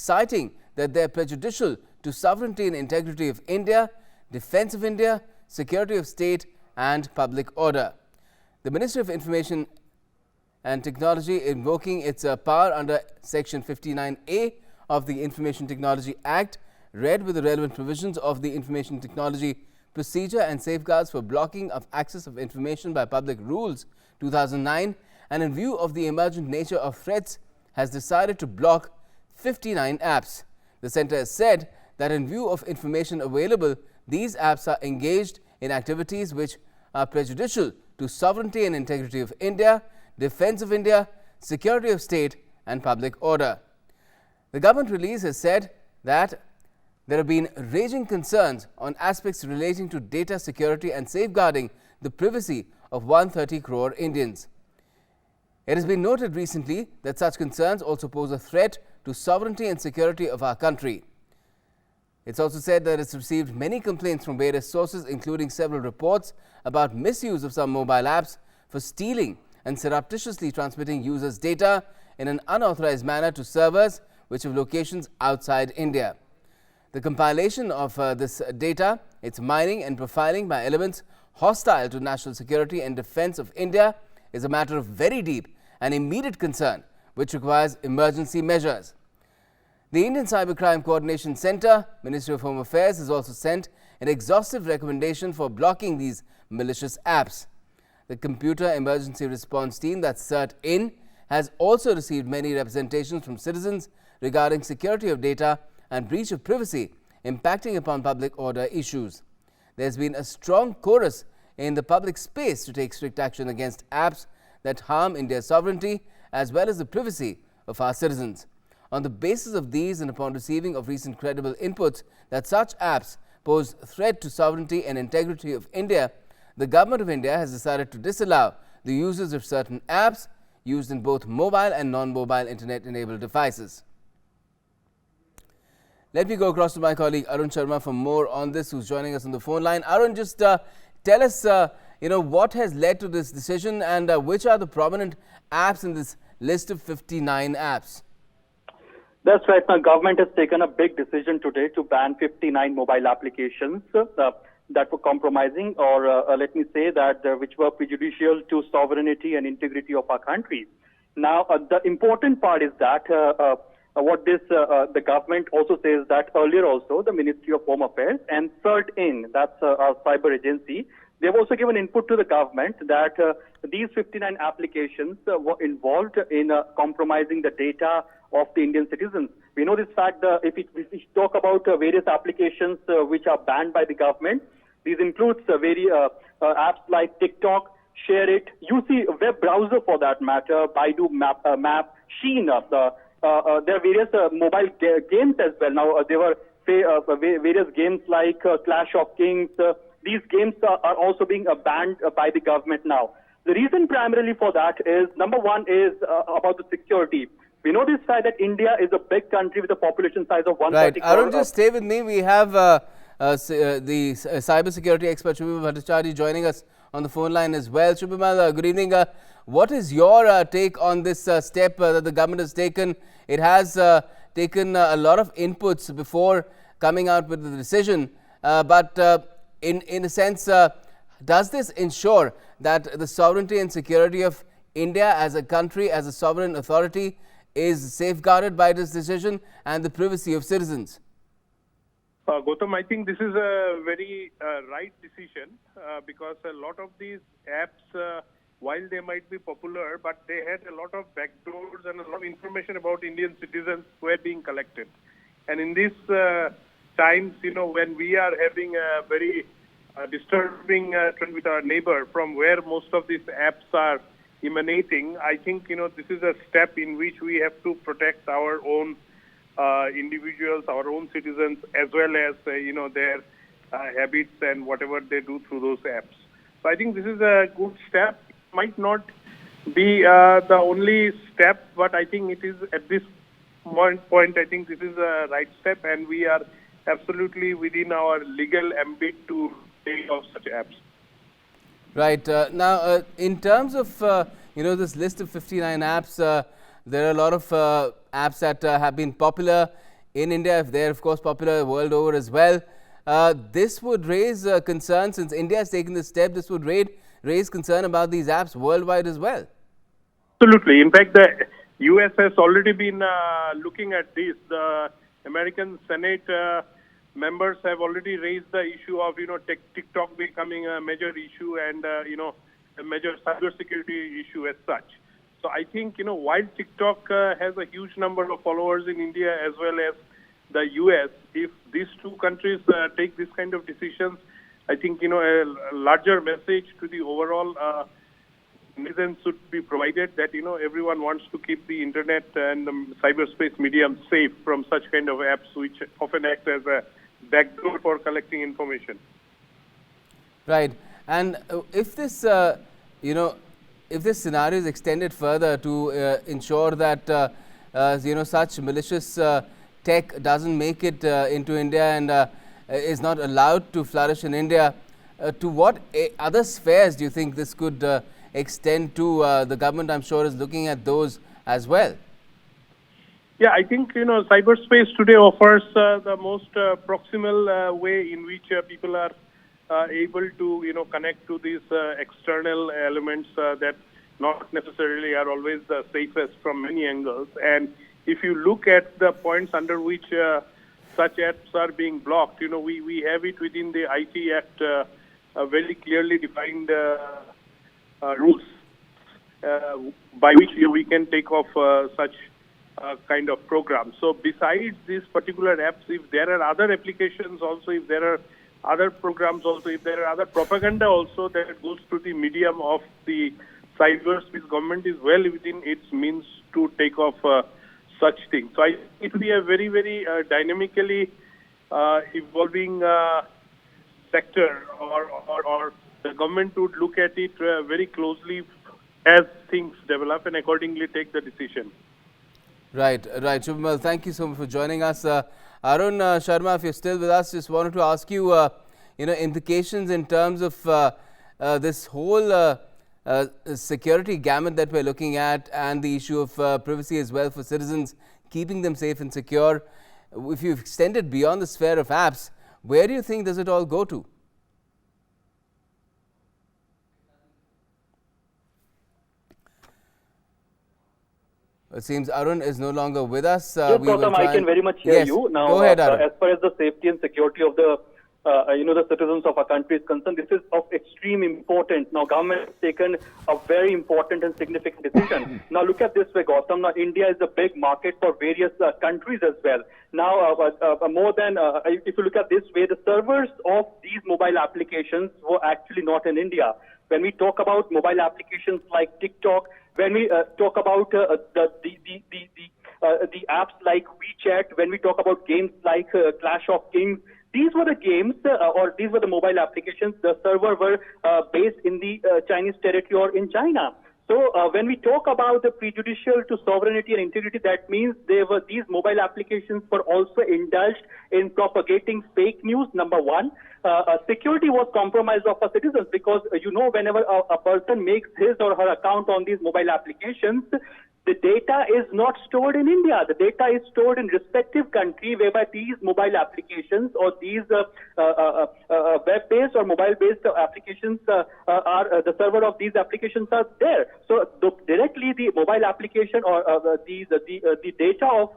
citing that they are prejudicial to sovereignty and integrity of India, defense of India, security of state and public order. The Ministry of Information and Technology, invoking its power under Section 59A of the Information Technology Act, read with the relevant provisions of the Information Technology Procedure and Safeguards for Blocking of Access of Information by Public Rules 2009, and in view of the emergent nature of threats, has decided to block 59 apps. The centre has said that in view of information available, these apps are engaged in activities which are prejudicial to sovereignty and integrity of India, defense of India, security of state and public order. The government release has said that there have been raging concerns on aspects relating to data security and safeguarding the privacy of 130 crore Indians. It has been noted recently that such concerns also pose a threat to sovereignty and security of our country. It's also said that it's received many complaints from various sources, including several reports about misuse of some mobile apps for stealing and surreptitiously transmitting users' data in an unauthorized manner to servers which have locations outside India. The compilation of this data, its mining and profiling by elements hostile to national security and defense of India is a matter of very deep and immediate concern, which requires emergency measures. The Indian Cybercrime Coordination Centre, Ministry of Home Affairs, has also sent an exhaustive recommendation for blocking these malicious apps. The Computer Emergency Response Team, that's CERT-IN, has also received many representations from citizens regarding security of data and breach of privacy impacting upon public order issues. There has been a strong chorus in the public space to take strict action against apps that harm India's sovereignty as well as the privacy of our citizens. On the basis of these and upon receiving of recent credible inputs that such apps pose threat to sovereignty and integrity of India, the Government of India has decided to disallow the uses of certain apps used in both mobile and non-mobile internet-enabled devices. Let me go across to my colleague Arun Sharma for more on this, who's joining us on the phone line. Arun, just tell us, what has led to this decision and which are the prominent apps in this list of 59 apps? That's right. Now, government has taken a big decision today to ban 59 mobile applications that were compromising, or let me say that which were prejudicial to sovereignty and integrity of our country. Now, the important part is that the government also says that earlier also the Ministry of Home Affairs and CERT-IN, that's our cyber agency, they've also given input to the government that these 59 applications were involved in compromising the data of the Indian citizens. We know this fact. If we talk about various applications which are banned by the government, these includes apps like TikTok, ShareIt, UC web browser for that matter, Baidu Map, Shein. There are various mobile games as well. Now, there were various games like Clash of Kings. These games are also being banned by the government now. The reason primarily for that is, number one is about the security. We know this fact that India is a big country with a population size of 130 crore. Right. Arun, just stay with me. We have the cyber security expert Shubhamal Bhattacharya joining us on the phone line as well. Shubhamal, good evening. What is your take on this step that the government has taken? It has taken a lot of inputs before coming out with the decision, but in a sense, does this ensure that the sovereignty and security of India as a country, as a sovereign authority, is safeguarded by this decision and the privacy of citizens? Gautam, I think this is a very right decision because a lot of these apps, while they might be popular, but they had a lot of backdoors and a lot of information about Indian citizens were being collected. And in these times, when we are having a very disturbing trend with our neighbor from where most of these apps are emanating, I think, this is a step in which we have to protect our own individuals, our own citizens, as well as, their habits and whatever they do through those apps. So I think this is a good step. It might not be the only step, but I think it is at this point, I think this is a right step, and we are absolutely within our legal ambit to take off such apps. Right. Now, in terms of, this list of 59 apps, there are a lot of apps that have been popular in India, if they're of course popular world over as well. This would raise concern, since India has taken this step. This would raise concern about these apps worldwide as well. Absolutely. In fact, the U.S. has already been looking at this. The American Senate members have already raised the issue of, TikTok becoming a major issue and, a major cybersecurity issue as such. So I think, while TikTok has a huge number of followers in India as well as the U.S., if these two countries take this kind of decisions, I think, a larger message to the overall citizens should be provided that, everyone wants to keep the internet and the cyberspace medium safe from such kind of apps which often act as a backdoor for collecting information. Right. And if this, if this scenario is extended further to ensure that, such malicious tech doesn't make it into India and is not allowed to flourish in India, to what other spheres do you think this could extend to? The government, I'm sure, is looking at those as well. Yeah, I think, cyberspace today offers the most proximal way in which people are able to, connect to these external elements that not necessarily are always the safest from many angles. And if you look at the points under which such apps are being blocked, we have it within the IT Act, very clearly defined rules by which we can take off such kind of programs. So besides these particular apps, if there are other applications also, if there are other programs also, if there are other propaganda also that goes through the medium of the cyberspace, government is well within its means to take off such things. So it will be a very, very dynamically evolving sector, or the government would look at it very closely as things develop and accordingly take the decision. Right, right. Shubhamal, thank you so much for joining us. Arun Sharma, if you're still with us, just wanted to ask you, implications in terms of this whole security gamut that we're looking at, and the issue of privacy as well for citizens, keeping them safe and secure. If you've extended beyond the sphere of apps, where do you think does it all go to? It seems Arun is no longer with us. Yes, Gautam, I can very much hear you. Now, go ahead, Arun. As far as the safety and security of the the citizens of our country is concerned, this is of extreme importance. Now, government has taken a very important and significant decision. Now, look at this way, Gautam. Now, India is a big market for various countries as well. Now, more than, if you look at this way, the servers of these mobile applications were actually not in India. When we talk about mobile applications like TikTok, when we talk about the apps like WeChat, when we talk about games like Clash of Kings, these were the games or these were the mobile applications. The server were based in the Chinese territory or in China. So when we talk about the prejudicial to sovereignty and integrity, that means these mobile applications were also indulged in propagating fake news, number one. Security was compromised of our citizens because, whenever a person makes his or her account on these mobile applications, the data is not stored in India. The data is stored in respective country, whereby these mobile applications or these web-based or mobile-based applications are the server of these applications are there. So directly the mobile application or the data of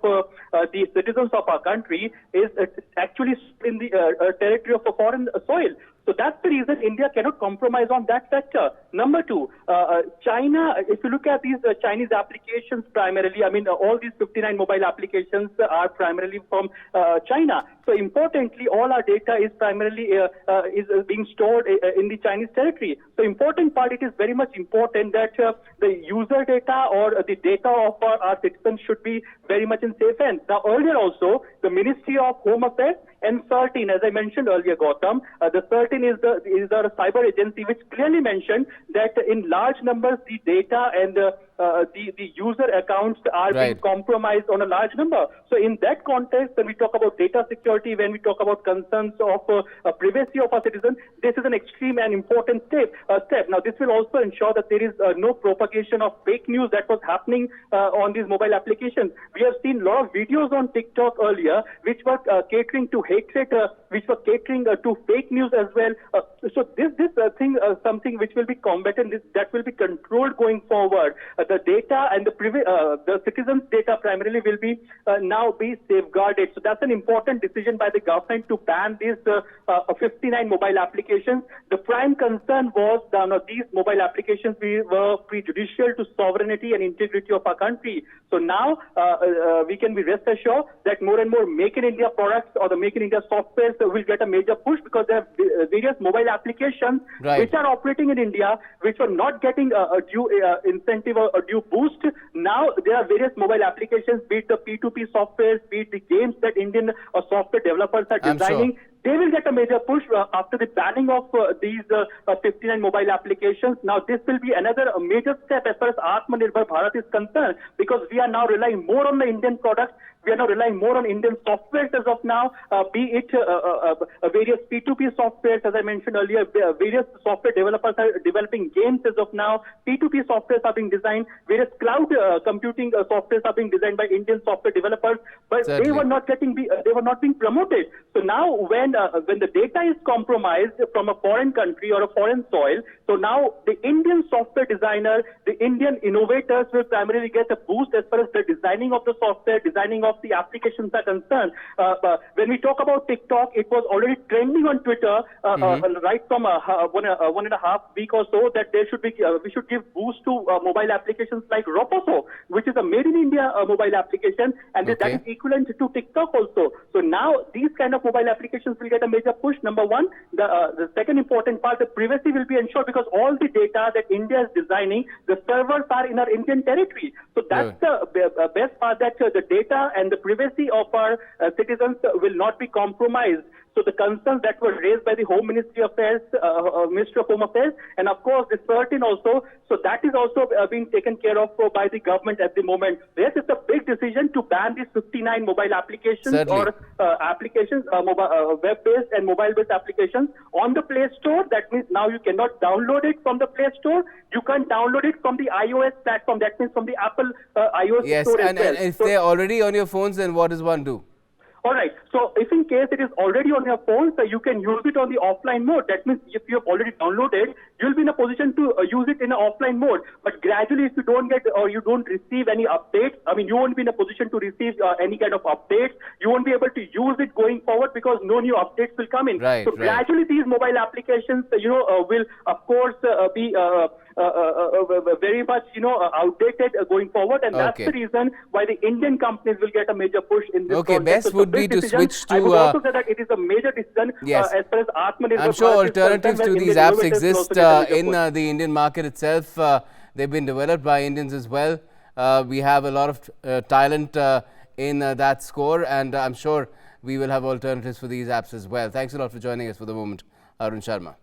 the citizens of our country is actually in the territory of a foreign soil. So that's the reason India cannot compromise on that sector. Number two, China, if you look at these Chinese applications primarily, all these 59 mobile applications are primarily from China. So importantly, all our data is primarily is being stored in the Chinese territory. So important part, it is very much important that the user data or the data of our citizens should be very much in safe hands. Now earlier also, the Ministry of Home Affairs and CERT-In, as I mentioned earlier, Gautam, the CERT-In is the cyber agency which clearly mentioned that in large numbers the data and the user accounts are being Right. compromised on a large number. So in that context, when we talk about data security, when we talk about concerns of privacy of our citizens, this is an extreme and important step. Now, this will also ensure that there is no propagation of fake news that was happening on these mobile applications. We have seen a lot of videos on TikTok earlier, which were catering to hatred, which were catering to fake news as well. So this thing, something which will be combated, that will be controlled going forward. The data and the citizens' data primarily will be now be safeguarded. So that's an important decision by the government to ban these 59 mobile applications. The prime concern was that these mobile applications were prejudicial to sovereignty and integrity of our country. So now we can be rest assured that more and more Make in India products or the Make in India software will get a major push, because there are various mobile applications Right. which are operating in India, which were not getting a due incentive or a due boost. Now there are various mobile applications, be it the P2P software, be it the games that Indian software developers are I'm designing. sure. They will get a major push after the banning of these 59 mobile applications. Now, this will be another major step as far as Atmanirbhar Bharat is concerned, because we are now relying more on the Indian products. We are now relying more on Indian softwares as of now, be it various P2P softwares, as I mentioned earlier. Various software developers are developing games as of now. P2P softwares are being designed. Various cloud computing softwares are being designed by Indian software developers, but Certainly. they were not being promoted. So now, when the data is compromised from a foreign country or a foreign soil, so now the Indian software designer, the Indian innovators will primarily get a boost as far as the designing of the software, designing of the applications are concerned. When we talk about TikTok, it was already trending on Twitter right from 1.5 week or so, that there should be we should give boost to mobile applications like Roposo, which is a made in India mobile application, and that Okay. is equivalent to TikTok also. So now these kind of mobile applications will get a major push. Number one, the second important part, the privacy will be ensured, because all the data that India is designing, the servers are in our Indian territory. So that's the best part, that the data and the privacy of our citizens will not be compromised. So the concerns that were raised by the Home Ministry Affairs, Ministry of Home Affairs, and of course the CERT-in also, so that is also being taken care of by the government at the moment. Yes, it's a big decision to ban these 59 mobile applications. Certainly. Or applications, web-based and mobile-based applications on the Play Store. That means now you cannot download it from the Play Store. You can't download it from the iOS platform. That means from the Apple iOS Yes, store and as well. if So- they're already on your phones, then what does one do? all right. So if in case it is already on your phone, so you can use it on the offline mode. That means if you have already downloaded, you'll be in a position to use it in an offline mode. But gradually, if you don't get or you don't receive any updates, I mean, you won't be in a position to receive any kind of updates. You won't be able to use it going forward, because no new updates will come in. Right, So right. gradually, these mobile applications, will of course be very much outdated going forward, and that's Okay. the reason why the Indian companies will get a major push in this Okay, context. best So it's a would big be to decision. switch I to, would also say that it is a major decision Yes. as far as Atmanirbhar I'm sure Bharat is alternatives concerned, to where these Indian apps innovators will exist also get a major in push. the Indian market itself. They've been developed by Indians as well. We have a lot of talent in that score, and I'm sure we will have alternatives for these apps as well. Thanks a lot for joining us for the moment, Arun Sharma.